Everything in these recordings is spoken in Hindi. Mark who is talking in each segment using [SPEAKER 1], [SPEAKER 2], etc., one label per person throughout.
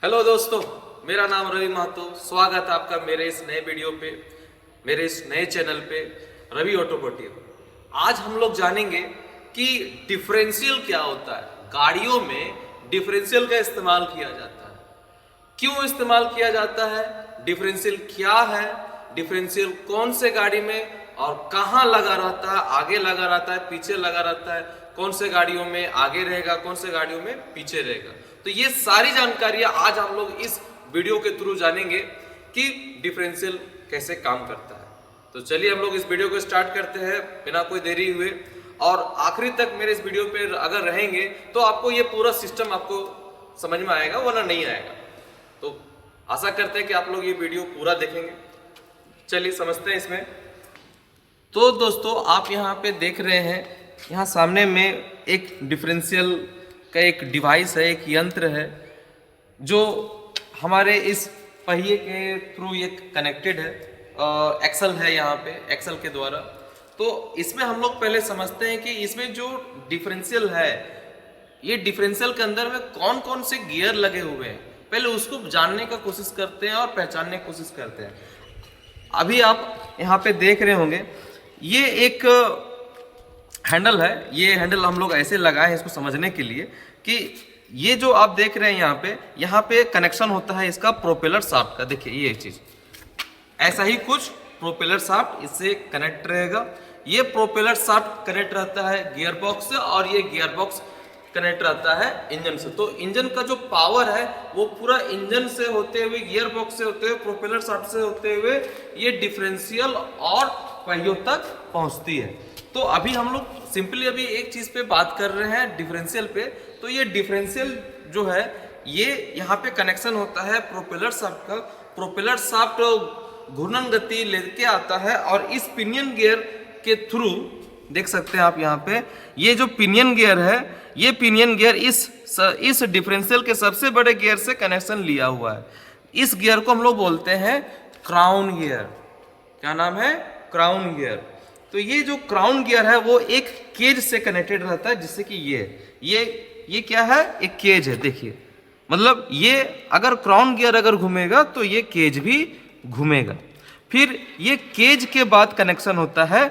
[SPEAKER 1] हेलो दोस्तों, मेरा नाम रवि महतो। स्वागत है आपका मेरे इस नए वीडियो पे, मेरे इस नए चैनल पे रवि ऑटोमोटिव। आज हम लोग जानेंगे कि डिफरेंशियल क्या होता है। गाड़ियों में डिफरेंशियल का इस्तेमाल किया जाता है, क्यों इस्तेमाल किया जाता है, डिफरेंशियल क्या है, डिफरेंशियल कौन से गाड़ी में और कहाँ लगा रहता है, आगे लगा रहता है, पीछे लगा रहता है, कौन से गाड़ियों में आगे रहेगा, कौन से गाड़ियों में पीछे रहेगा। तो ये सारी जानकारियां आज हम लोग इस वीडियो के थ्रू जानेंगे कि डिफरेंशियल कैसे काम करता है। तो चलिए हम लोग इस वीडियो को स्टार्ट करते हैं बिना कोई देरी हुए, और आखिरी तक मेरे इस वीडियो पे अगर रहेंगे तो आपको ये पूरा सिस्टम आपको समझ में आएगा, वरना नहीं आएगा। तो आशा करते हैं कि आप लोग ये वीडियो पूरा देखेंगे। चलिए समझते हैं इसमें। तो दोस्तों, आप यहाँ पे देख रहे हैं, यहाँ सामने में एक डिफरेंशियल का एक डिवाइस है, एक यंत्र है जो हमारे इस पहिए के थ्रू ये कनेक्टेड है। एक्सल है यहाँ पे, एक्सल के द्वारा। तो इसमें हम लोग पहले समझते हैं कि इसमें जो डिफरेंशियल है, ये डिफरेंशियल के अंदर में कौन कौन से गियर लगे हुए हैं, पहले उसको जानने का कोशिश करते हैं और पहचानने की कोशिश करते हैं। अभी आप यहाँ पे देख रहे होंगे, ये एक हैंडल है। ये हैंडल हम लोग ऐसे लगाए हैं इसको समझने के लिए कि ये जो आप देख रहे हैं यहाँ पे कनेक्शन होता है इसका प्रोपेलर शाफ्ट का। देखिए ये चीज ऐसा ही कुछ प्रोपेलर शाफ्ट इससे कनेक्ट रहेगा। ये प्रोपेलर शाफ्ट कनेक्ट रहता है गियर बॉक्स से, और ये गियर बॉक्स कनेक्ट रहता है इंजन से। तो इंजन का जो पावर है वो पूरा इंजन से होते हुए, गियर बॉक्स से होते हुए, प्रोपेलर शाफ्ट से होते हुए ये डिफरेंशियल और पहियों तक पहुंचती है। तो अभी हम लोग सिंपली अभी एक चीज पे बात कर रहे हैं, डिफरेंशियल पे। तो ये डिफरेंशियल जो है, ये यहाँ पे कनेक्शन होता है प्रोपेलर शाफ्ट का। प्रोपेलर शाफ्ट घूर्णन गति लेके आता है, और इस पिनियन गियर के थ्रू देख सकते हैं आप यहाँ पे, ये जो पिनियन गियर है, ये पिनियन गियर इस डिफरेंशियल के सबसे बड़े गियर से कनेक्शन लिया हुआ है। इस गियर को हम लोग बोलते हैं क्राउन गियर। क्या नाम है? Crown gear. तो ये जो क्राउन गियर है वो एक केज से कनेक्टेड रहता है, जिससे कि ये क्या है? एक केज है। देखिए, मतलब ये अगर क्राउन गियर अगर घूमेगा तो ये केज भी घूमेगा। फिर ये केज के बाद कनेक्शन होता है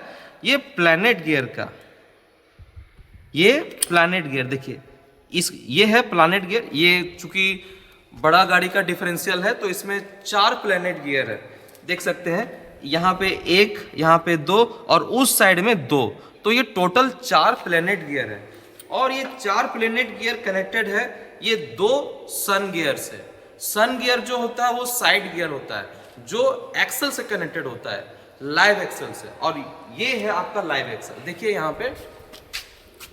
[SPEAKER 1] ये प्लैनेट गियर का। ये प्लैनेट गियर, देखिए ये है प्लैनेट गियर। ये चूंकि बड़ा गाड़ी का डिफरेंशियल है तो इसमें 4 प्लैनेट गियर है। देख सकते हैं यहाँ पे 1, यहाँ पे 2 और उस साइड में 2। तो ये टोटल 4 प्लैनेट गियर है, और ये 4 प्लैनेट गियर कनेक्टेड है ये 2 सन गियर से। सन गियर जो होता है वो साइड गियर होता है, जो एक्सल से कनेक्टेड होता है, लाइव एक्सल से। और ये है आपका लाइव एक्सल। देखिए यहाँ पे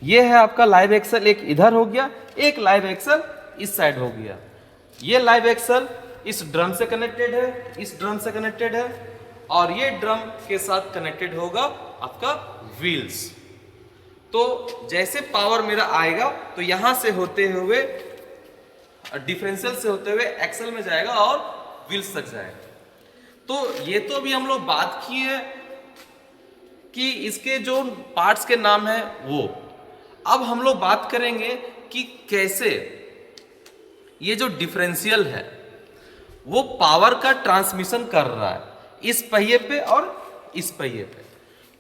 [SPEAKER 1] ये है आपका लाइव एक्सल, एक इधर हो गया, एक लाइव एक्सल इस साइड हो गया। ये लाइव एक्सल इस ड्रम से कनेक्टेड है, इस ड्रम से कनेक्टेड है, और ये ड्रम के साथ कनेक्टेड होगा आपका व्हील्स। तो जैसे पावर मेरा आएगा तो यहां से होते हुए डिफरेंशियल से होते हुए एक्सल में जाएगा और व्हील्स तक जाएगा। तो ये तो अभी हम लोग बात किए कि इसके जो पार्ट्स के नाम है वो। अब हम लोग बात करेंगे कि कैसे ये जो डिफरेंशियल है वो पावर का ट्रांसमिशन कर रहा है इस पहिए पे और इस पहिए पे।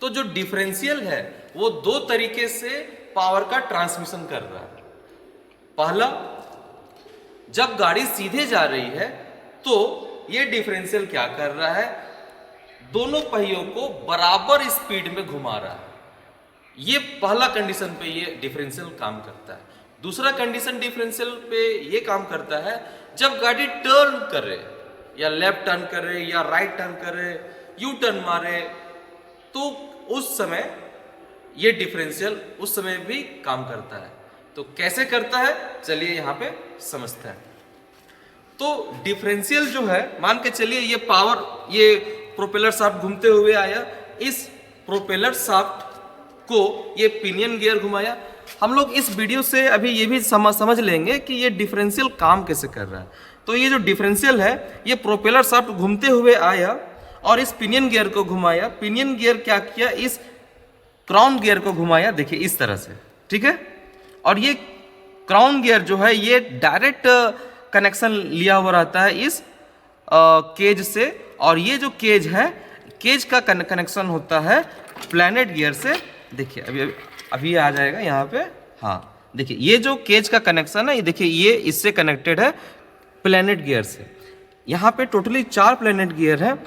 [SPEAKER 1] तो जो डिफरेंशियल है वो 2 तरीके से पावर का ट्रांसमिशन कर रहा है। पहला, जब गाड़ी सीधे जा रही है तो ये डिफरेंशियल क्या कर रहा है, दोनों पहियों को बराबर स्पीड में घुमा रहा है। ये पहला कंडीशन पे ये डिफरेंशियल काम करता है। दूसरा कंडीशन डिफरेंशियल पे ये काम करता है जब गाड़ी टर्न करे, या लेफ्ट टर्न करे या राइट टर्न करे, यू टर्न मारे, तो उस समय ये डिफरेंशियल उस समय भी काम करता है। तो कैसे करता है, चलिए यहाँ पे समझते हैं। तो डिफरेंशियल जो है, मान के चलिए ये पावर, ये प्रोपेलर शाफ्ट घूमते हुए आया, इस प्रोपेलर शाफ्ट को ये पिनियन गियर घुमाया। हम लोग इस वीडियो से अभी ये भी समझ लेंगे कि ये डिफरेंशियल काम कैसे कर रहा है। तो ये जो डिफरेंशियल है, ये प्रोपेलर शाफ्ट घूमते हुए आया और इस पिनियन गियर को घुमाया। पिनियन गियर क्या किया, इस क्राउन गियर को घुमाया, देखिए इस तरह से, ठीक है। और ये क्राउन गियर जो है ये डायरेक्ट कनेक्शन लिया हुआ रहता है इस केज से, और ये जो केज है, केज का कनेक्शन होता है प्लैनेट गियर से। देखिए अभी आ जाएगा यहाँ पे। हाँ देखिए, ये जो केज का कनेक्शन है, ये देखिए ये इससे कनेक्टेड है प्लैनेट गियर से। यहाँ पे टोटली 4 प्लैनेट गियर हैं,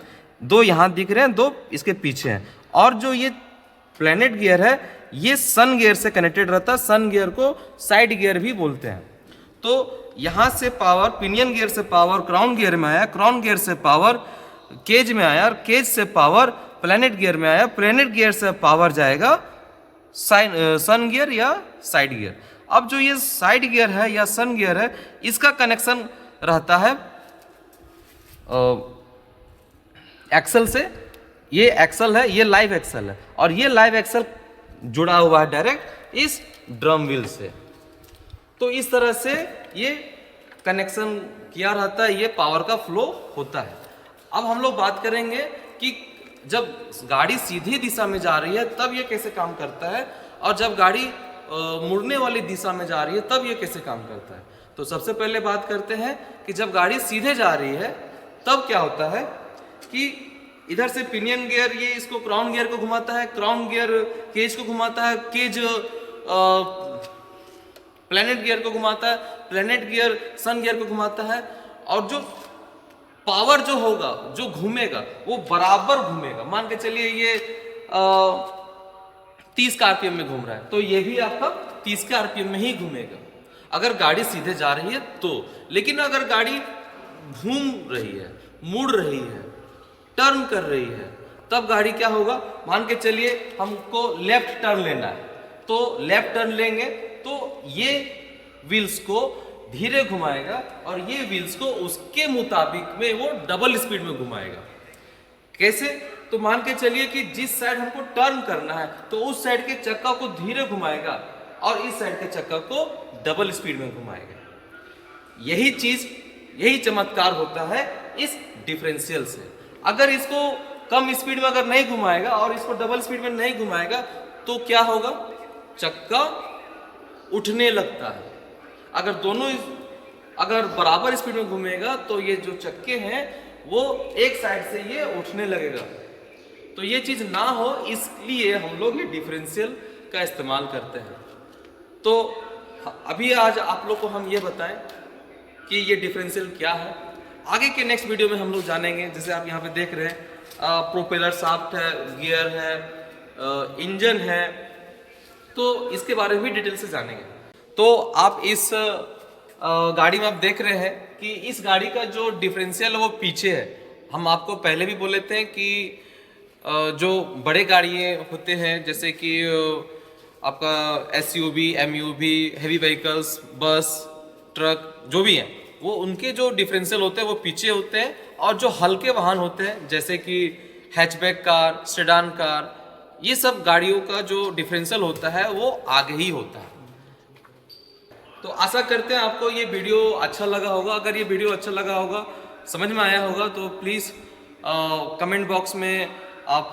[SPEAKER 1] 2 यहाँ दिख रहे हैं, 2 इसके पीछे हैं। और जो ये प्लैनेट गियर है ये सन गियर से कनेक्टेड रहता है। सन गियर को साइड गियर भी बोलते हैं। तो यहाँ से पावर पिनियन गियर से पावर क्राउन गियर में आया, क्राउन गियर से पावर केज में आया, और केज से पावर प्लैनेट गियर में आया, प्लैनेट गियर से पावर जाएगा सन गियर या साइड गियर। अब जो ये साइड गियर है या सन गियर है, इसका कनेक्शन रहता है एक्सल से। ये एक्सल है, ये लाइव एक्सल है, और ये लाइव एक्सल जुड़ा हुआ है डायरेक्ट इस ड्रम व्हील से। तो इस तरह से ये कनेक्शन किया रहता है, ये पावर का फ्लो होता है। अब हम लोग बात करेंगे कि जब गाड़ी सीधी दिशा में जा रही है तब ये कैसे काम करता है, और जब गाड़ी मुड़ने वाली दिशा में जा रही है तब ये कैसे काम करता है। तो सबसे पहले बात करते हैं कि जब गाड़ी सीधे जा रही है तब क्या होता है कि इधर से पिनियन गियर ये इसको क्राउन गियर को घुमाता है, क्राउन गियर केज को घुमाता है, केज प्लैनेट गियर को घुमाता है, प्लैनेट गियर सन गियर को घुमाता है। और जो पावर जो होगा, जो घूमेगा, वो बराबर घूमेगा। मान के चलिए ये 30 का आरपीएम में घूम रहा है, तो ये भी आपका 30 के आरपीएम में ही घूमेगा अगर गाड़ी सीधे जा रही है तो। लेकिन अगर गाड़ी घूम रही है, मुड़ रही है, टर्न कर रही है, तब गाड़ी क्या होगा, मान के चलिए हमको लेफ्ट टर्न लेना है, तो लेफ्ट टर्न लेंगे तो ये व्हील्स को धीरे घुमाएगा और ये व्हील्स को उसके मुताबिक में वो डबल स्पीड में घुमाएगा। कैसे? तो मान के चलिए कि जिस साइड हमको टर्न करना है तो उस साइड के चक्का को धीरे घुमाएगा और इस साइड के चक्का को डबल स्पीड में घुमाएगा। यही चीज, यही चमत्कार होता है इस डिफरेंशियल से। अगर इसको कम स्पीड में अगर नहीं घुमाएगा और इसको डबल स्पीड में नहीं घुमाएगा तो क्या होगा, चक्का उठने लगता है। अगर दोनों अगर बराबर स्पीड में घूमेगा तो ये जो चक्के हैं वो एक साइड से ये उठने लगेगा। तो ये चीज ना हो इसलिए हम लोग ये डिफरेंशियल का इस्तेमाल करते हैं। तो अभी आज आप लोग को हम ये बताएं कि ये डिफरेंशियल क्या है। आगे के नेक्स्ट वीडियो में हम लोग जानेंगे। जैसे आप यहाँ पे देख रहे हैं प्रोपेलर शाफ्ट है, गियर है, इंजन है, तो इसके बारे में भी डिटेल से जानेंगे। तो आप इस गाड़ी में आप देख रहे हैं कि इस गाड़ी का जो डिफरेंशियल है वो पीछे है। हम आपको पहले भी बोले थे कि जो बड़े गाड़ियाँ होते हैं जैसे कि आपका एसयूवी, एमयूवी, हैवी व्हीकल्स, बस, ट्रक जो भी हैं, वो उनके जो डिफरेंशियल होते हैं वो पीछे होते हैं, और जो हल्के वाहन होते हैं जैसे कि हैचबैक कार, सेडान कार, ये सब गाड़ियों का जो डिफरेंशियल होता है वो आगे ही होता है। तो आशा करते हैं आपको ये वीडियो अच्छा लगा होगा। अगर ये वीडियो अच्छा लगा होगा, समझ में आया होगा, तो प्लीज़ कमेंट बॉक्स में आप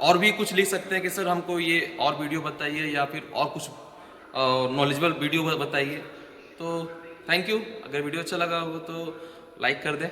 [SPEAKER 1] और भी कुछ लिख सकते हैं कि सर हमको ये और वीडियो बताइए या फिर और कुछ नॉलेजेबल वीडियो बताइए। तो थैंक यू। अगर वीडियो अच्छा लगा हो तो लाइक कर दें।